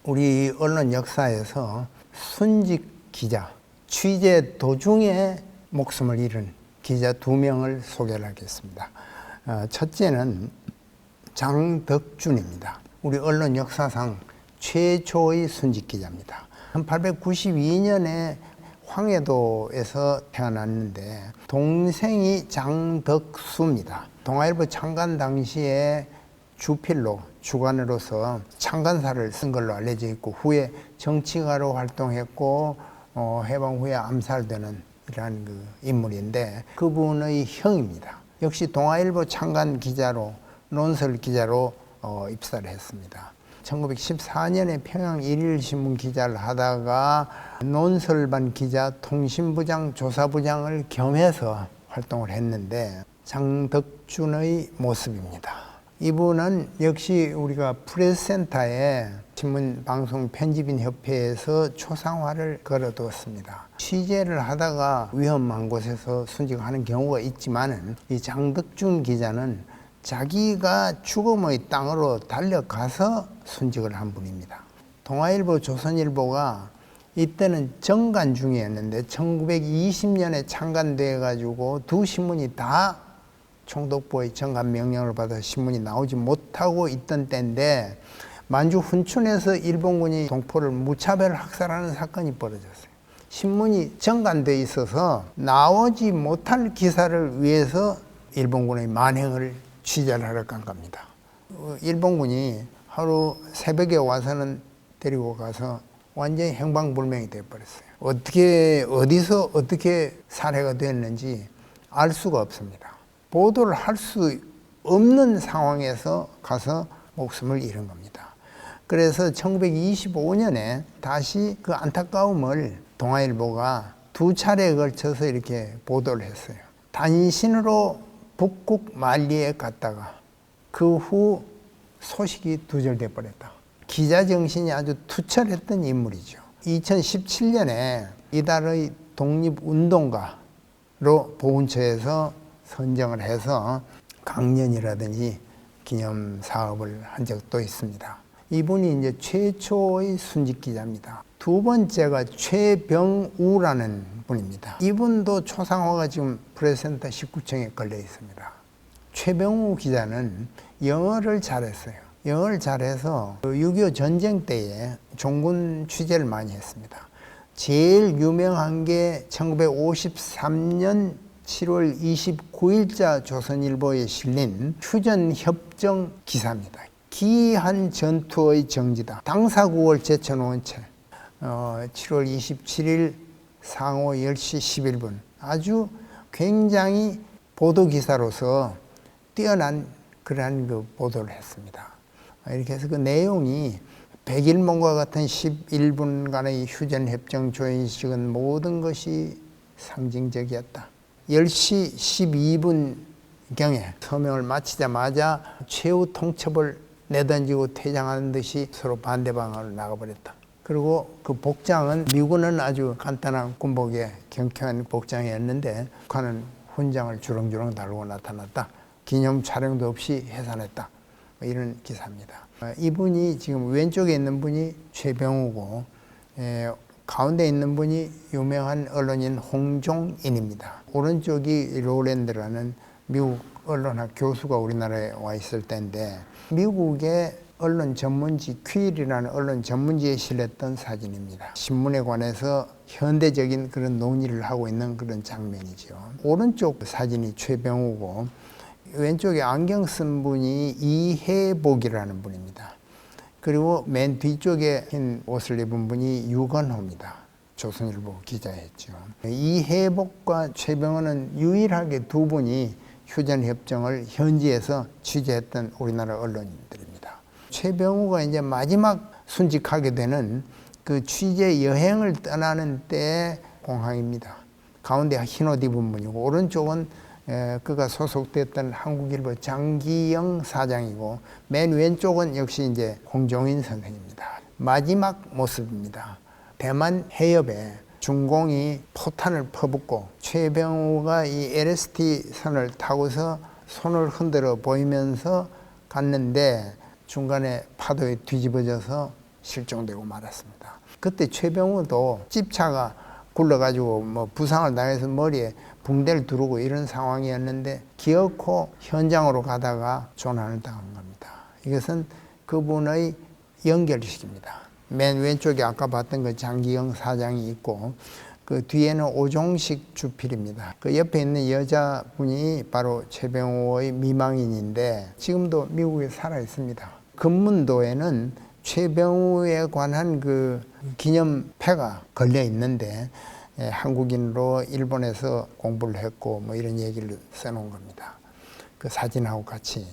우리 언론 역사에서 순직 기자, 취재 도중에 목숨을 잃은 기자 2명을 소개를 하겠습니다. 첫째는 장덕준입니다. 우리 언론 역사상 최초의 순직 기자입니다. 1892년에 황해도에서 태어났는데 동생이 장덕수입니다. 동아일보 창간 당시에 주필로 주간으로서 창간사를 쓴 걸로 알려져 있고 후에 정치가로 활동했고 해방 후에 암살되는 이러한 그 인물인데 그분의 형입니다. 역시 동아일보 창간 기자로 논설 기자로 입사를 했습니다. 1914년에 평양 일일신문 기자를 하다가 논설반 기자, 통신부장, 조사부장을 겸해서 활동을 했는데 장덕준의 모습입니다. 이분은 역시 우리가 프레스센터에 신문방송편집인협회에서 초상화를 걸어두었습니다. 취재를 하다가 위험한 곳에서 순직하는 경우가 있지만은 이 장덕준 기자는 자기가 죽음의 땅으로 달려가서 순직을 한 분입니다. 동아일보, 조선일보가 이때는 정간 중이었는데 1920년에 창간돼 가지고 두 신문이 다 총독부의 정간 명령을 받아 신문이 나오지 못하고 있던 때인데 만주 훈춘에서 일본군이 동포를 무차별 학살하는 사건이 벌어졌어요. 신문이 정간돼 있어서 나오지 못할 기사를 위해서 일본군의 만행을 취재를 하러 간 겁니다. 일본군이 하루 새벽에 와서는 데리고 가서 완전히 행방불명이 되어버렸어요. 어디서 어떻게 살해가 됐는지 알 수가 없습니다. 보도를 할 수 없는 상황에서 가서 목숨을 잃은 겁니다. 그래서 1925년에 다시 그 안타까움을 동아일보가 2차례에 걸쳐서 이렇게 보도를 했어요. 단신으로 북극 만리에 갔다가 그 후 소식이 두절돼 버렸다. 기자 정신이 아주 투철했던 인물이죠. 2017년에 이달의 독립운동가로 보훈처에서 선정을 해서 강연이라든지 기념 사업을 한 적도 있습니다. 이분이 이제 최초의 순직 기자입니다. 두 번째가 최병우라는 분입니다. 이분도 초상화가 지금 프레스센터 19층에 걸려 있습니다. 최병우 기자는 영어를 잘했어요. 영어를 잘해서 6.25 전쟁 때에 종군 취재를 많이 했습니다. 제일 유명한 게 1953년 7월 29일자 조선일보에 실린 휴전협정 기사입니다. 기이한 전투의 정지다. 당사국을 제쳐놓은 채 7월 27일 상호 10시 11분 아주 굉장히 보도기사로서 뛰어난 그러한 그 보도를 했습니다. 이렇게 해서 그 내용이 백일몽과 같은 11분간의 휴전협정 조인식은 모든 것이 상징적이었다. 10시 12분경에 서명을 마치자마자 최후 통첩을 내던지고 퇴장하는 듯이 서로 반대 방향으로 나가버렸다. 그리고 그 복장은 미군은 아주 간단한 군복에 경쾌한 복장이었는데 북한은 훈장을 주렁주렁 달고 나타났다. 기념 촬영도 없이 해산했다. 이런 기사입니다. 이분이 지금 왼쪽에 있는 분이 최병우고 가운데 있는 분이 유명한 언론인 홍종인입니다. 오른쪽이 로랜드라는 미국 언론학 교수가 우리나라에 와 있을 때인데 미국의 언론 전문지 퀴일이라는 언론 전문지에 실렸던 사진입니다. 신문에 관해서 현대적인 그런 논의를 하고 있는 그런 장면이죠. 오른쪽 사진이 최병우고 왼쪽에 안경 쓴 분이 이해복이라는 분입니다. 그리고 맨 뒤쪽에 흰 옷을 입은 분이 유건호입니다. 조선일보 기자였죠. 이해복과 최병우는 유일하게 두 분이 휴전협정을 현지에서 취재했던 우리나라 언론인들입니다. 최병우가 이제 마지막 순직하게 되는 그 취재 여행을 떠나는 때 공항입니다. 가운데 흰 옷 입은 분이고 오른쪽은 그가 소속됐던 한국일보 장기영 사장이고 맨 왼쪽은 역시 이제 홍종인 선생입니다. 마지막 모습입니다. 대만 해협에 중공이 포탄을 퍼붓고 최병우가 이 LST 선을 타고서 손을 흔들어 보이면서 갔는데 중간에 파도에 뒤집어져서 실종되고 말았습니다. 그때 최병우도 집차가 굴러가지고 뭐 부상을 당해서 머리에 붕대를 두르고 이런 상황이었는데 기어코 현장으로 가다가 조난을 당한 겁니다. 이것은 그분의 연결식입니다. 맨 왼쪽에 아까 봤던 그 장기영 사장이 있고 그 뒤에는 오종식 주필입니다. 그 옆에 있는 여자분이 바로 최병우의 미망인인데 지금도 미국에 살아 있습니다. 금문도에는 최병우에 관한 그 기념패가 걸려 있는데 한국인으로 일본에서 공부를 했고 뭐 이런 얘기를 써놓은 겁니다. 그 사진하고 같이.